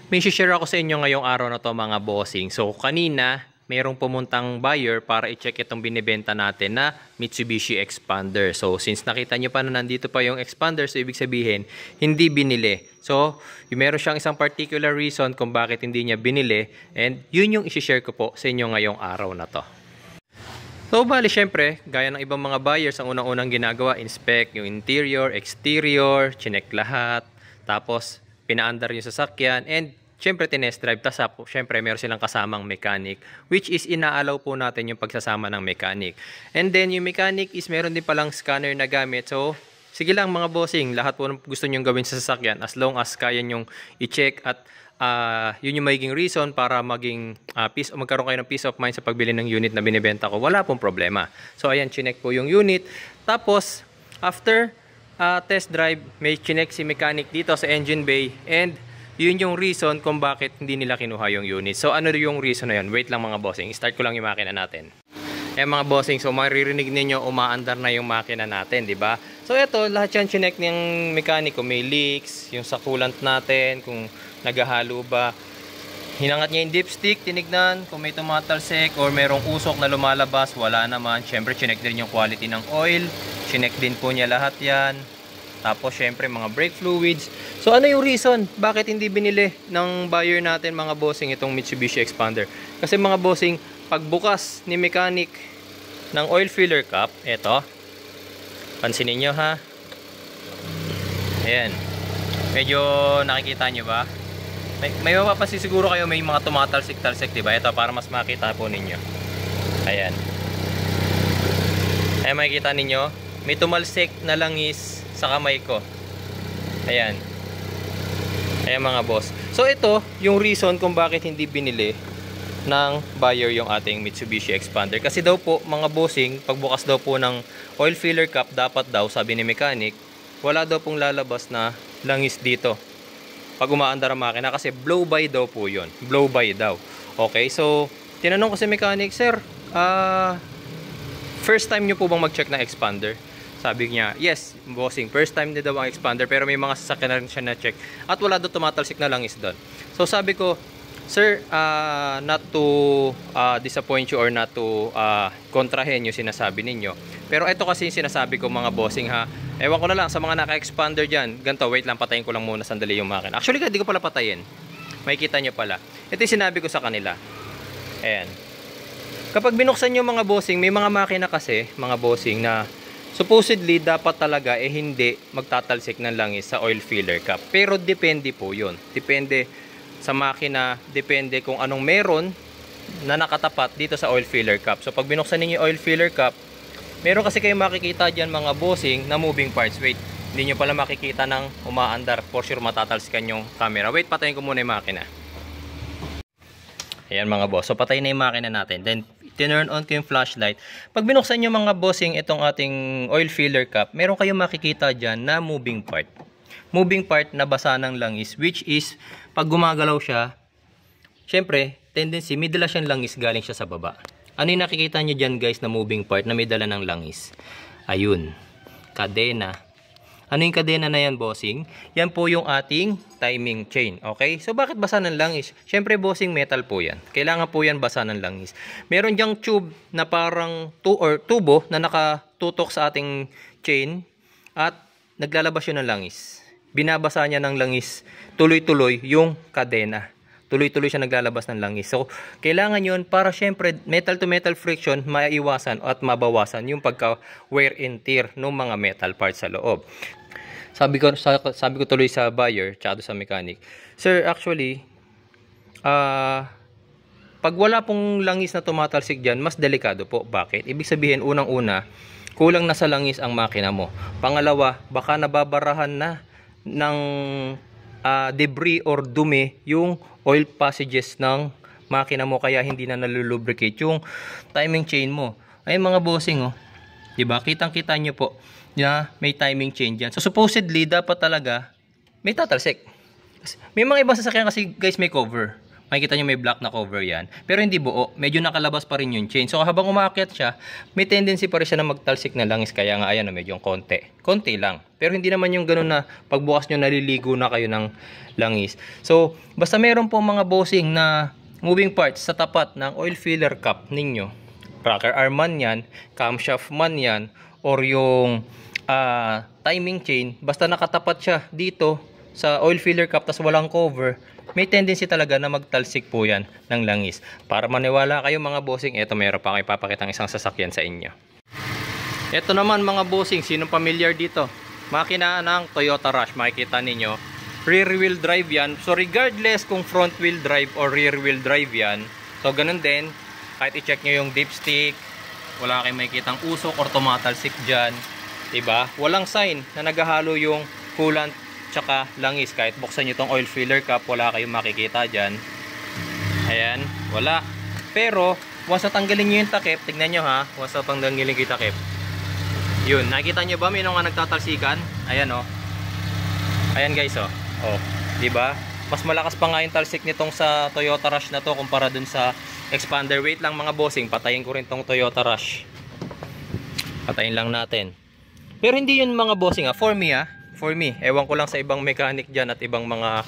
May share ako sa inyo ngayong araw na to mga bossing. So kanina, mayroong pumuntang buyer para i-check itong binibenta natin na Mitsubishi Expander. So since nakita nyo pa na nandito pa yung Expander, so ibig sabihin, hindi binili. So meron siyang isang particular reason kung bakit hindi niya binili, and yun yung i-share ko po sa inyo ngayong araw na to. So bali syempre, gaya ng ibang mga buyers, ang unang-unang ginagawa, inspect yung interior, exterior, chinek lahat, tapos pinaandar yung sasakyan, and syempre tinest drive. Tapos syempre meron silang kasamang mechanic, which is inaalaw po natin yung pagsasama ng mechanic. And then yung mechanic is meron din palang scanner na gamit. So sige lang mga bossing, lahat po gusto nyong gawin sa sasakyan as long as kaya nyong i-check, at yun yung magiging reason para magkaroon kayo ng peace of mind sa pagbili ng unit na binibenta ko. Wala pong problema. So ayan, chinek po yung unit. Tapos after test drive, may chinek si mechanic dito sa engine bay, and yun yung reason kung bakit hindi nila kinuha yung unit. So ano yung reason na yun? Wait lang mga bossing, start ko lang yung makina natin. Mga bossing, so maririnig ninyo umaandar na yung makina natin, di ba? So ito, lahat yan chinek ng mechanic, kung may leaks, yung sa coolant natin, kung naghahalo ba. Hinangat niya yung dipstick, tinignan kung may tumatalsik or merong usok na lumalabas, wala naman. Syempre chinek din yung quality ng oil, chinek din po niya lahat yan. Tapos syempre mga brake fluids. So ano yung reason bakit hindi binili ng buyer natin mga bossing itong Mitsubishi Expander? Kasi mga bossing, pagbukas ni mechanic ng oil filler cap, eto, pansinin nyo ha, ayan, medyo nakikita nyo ba? May mapapansin siguro kayo, may mga tumatalsik-talsik, diba? Ito para mas makita po ninyo. Ayan, ayan, makikita ninyo may tumalsik na langis sa kamay ko. Ayan. Ayan mga boss. So ito yung reason kung bakit hindi binili ng buyer yung ating Mitsubishi Expander. Kasi daw po mga bossing, pagbukas daw po ng oil filler cap, dapat daw, sabi ni mechanic, wala daw pong lalabas na langis dito pag umaandar ang makina, kasi blow by daw po yun. Blow by daw. Okay, so tinanong ko si mechanic, sir, first time nyo po bang mag-check ng expander? Sabi niya, yes, bossing, first time din daw ang expander, pero may mga sasakyan na rin siya na-check at wala daw tumatalsik na langis doon. So sabi ko, sir, not to disappoint you or not to kontrahin yung sinasabi ninyo, pero ito kasi yung sinasabi ko mga bossing ha, ewan ko na lang sa mga naka-expander dyan, ganito, wait lang, patayin ko lang muna sandali yung makina. Actually, hindi ko pala patayin, makikita nyo pala. Ito yung sinabi ko sa kanila. Ayan, kapag binuksan nyo mga bossing, may mga makina kasi mga bossing na supposedly dapat talaga hindi magtatalsik ng langis sa oil filler cap. Pero depende po yun. Depende sa makina, depende kung anong meron na nakatapat dito sa oil filler cap. So pag binuksan niyo yung oil filler cap, meron kasi kayong makikita dyan mga bossing na moving parts. Wait, hindi nyo pala makikita ng umaandar. For sure matatalsikan yung camera. Wait, patayin ko muna yung makina. Ayan mga boss. So patay na yung makina natin. Then tinurn on ko yung flashlight. Pag binuksan nyo mga bossing itong ating oil filler cap, meron kayong makikita dyan na moving part. Moving part na basa ng langis, which is pag gumagalaw siya, syempre tendency may dala siyang langis, galing siya sa baba. Ano yung nakikita nyo dyan guys na moving part na may dala ng langis? Ayun, kadena. Ano yung kadena na yan bossing? Yan po yung ating timing chain. Okay? So bakit basa ng langis? Syempre bossing, metal po yan. Kailangan po yan basa ng langis. Meron dyang tube na parang tubo na nakatutok sa ating chain at naglalabas yun ng langis. Binabasa niya ng langis tuloy-tuloy yung kadena. Tuloy-tuloy siya naglalabas ng langis. So kailangan yun para syempre metal to metal friction maiwasan at mabawasan yung pagka wear and tear ng mga metal parts sa loob. Sabi ko tuloy sa buyer tsaka sa mechanic, sir, actually pag wala pong langis na tumatalsik dyan, mas delikado po. Bakit? Ibig sabihin, unang-una, kulang na sa langis ang makina mo. Pangalawa, baka nababarahan na ng debris or dumi yung oil passages ng makina mo, kaya hindi na nalulubricate yung timing chain mo. Ay mga bossing, oh, diba? Kitang-kita nyo po na may timing chain dyan. So supposedly dapat talaga may tatalsik. May mga ibang sasakyan kasi guys may cover. makikita nyo may black na cover yan. Pero hindi buo, medyo nakalabas pa rin yung chain. So habang umaakyat siya, may tendency pa rin siya na magtalsik na langis. Kaya nga ayan, medyo konti lang. Pero hindi naman yung ganun na pagbukas nyo naliligo na kayo ng langis. So basta meron po mga bossing na moving parts sa tapat ng oil filler cap ninyo, rocker arm man yan, camshaft man yan, or yung timing chain, basta nakatapat siya dito sa oil filler cap tas walang cover, may tendency talaga na magtalsik po yan ng langis. Para maniwala kayo mga bossing, eto meron pa kayo papakitang isang sasakyan sa inyo. Eto naman mga bossing, sinong familiar dito? Makina ng Toyota Rush, makikita ninyo. Rear wheel drive yan. So regardless kung front wheel drive or rear wheel drive yan, so ganun din, kahit i-check nyo yung dipstick, wala kayong makikitang usok or tumatalsik dyan. Diba? Walang sign na naghahalo yung coolant tsaka langis. Kahit buksan nyo tong oil filler cap, wala kayong makikita dyan. Ayan, wala. Pero once natanggalin nyo yung takip, tignan nyo ha, once natanggalin yung takip, yun, nakikita nyo ba may nga nagtatalsikan? Ayan o. Ayan guys o. Oh, diba? Mas malakas pa nga yung talsik nitong sa Toyota Rush na to kumpara dun sa expander. Wait lang mga bossing, patayin ko rin tong Toyota Rush. Patayin lang natin. Pero hindi yun mga bossing for me, ewan ko lang sa ibang mechanic dyan at ibang mga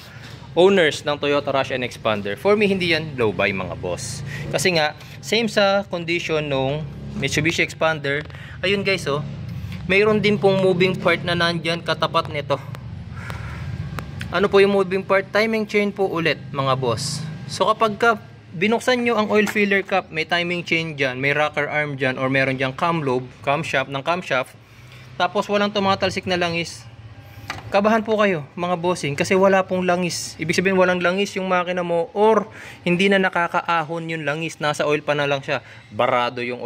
owners ng Toyota Rush and Expander. For me, hindi yan low buy mga boss. Kasi nga, same sa condition nung Mitsubishi Expander. Ayun guys mayroon din pong moving part na nandyan katapat nito. Ano po yung moving part? Timing chain po ulit mga boss. So kapag binuksan nyo ang oil filler cap, may timing chain dyan, may rocker arm dyan, or meron dyan cam lobe, camshaft, tapos walang tumatalsik na langis, kabahan po kayo mga bossing kasi wala pong langis. Ibig sabihin walang langis yung makina mo, or hindi na nakakaahon yung langis, nasa oil pa na lang siya. Barado yung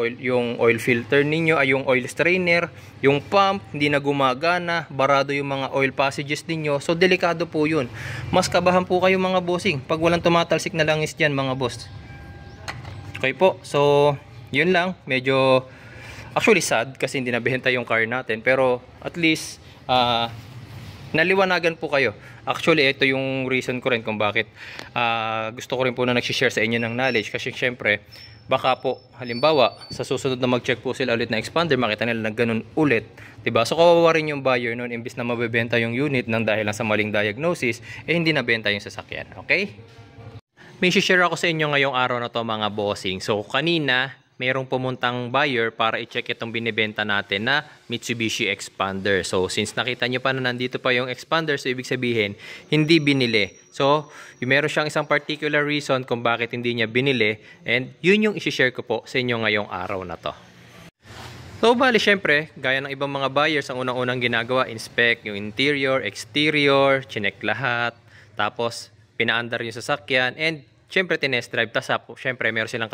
oil filter ninyo, yung oil strainer, yung pump hindi na gumagana, barado yung mga oil passages ninyo. So delikado po yun. Mas kabahan po kayo mga bossing pag walang tumatalsik na langis dyan mga boss. Okay po, so yun lang. Medyo actually sad kasi hindi nabenta yung car natin, pero at least naliwanagan po kayo. Actually, ito yung reason ko rin kung bakit gusto ko rin po na nagsishare sa inyo ng knowledge. Kasi syempre, baka po, halimbawa, sa susunod na mag-check po sila ulit na expander, makita nila na ganun ulit. Diba? So, kawawa rin yung buyer nun, imbis na mabebenta yung unit nang dahil lang sa maling diagnosis, hindi nabenta yung sasakyan. Okay? May share ako sa inyo ngayong araw na to mga bossing. So, kanina, mayroong pumuntang buyer para i-check itong binibenta natin na Mitsubishi Expander. So, since nakita nyo pa na nandito pa yung Expander, so ibig sabihin, hindi binili. So, meron siyang isang particular reason kung bakit hindi niya binili, and yun yung isi-share ko po sa inyo ngayong araw na to. So, bali syempre, gaya ng ibang mga buyers, ang unang-unang ginagawa, inspect yung interior, exterior, chinek lahat, tapos pinaandar yung sasakyan, and syempre tinest drive. Tapos syempre meron silang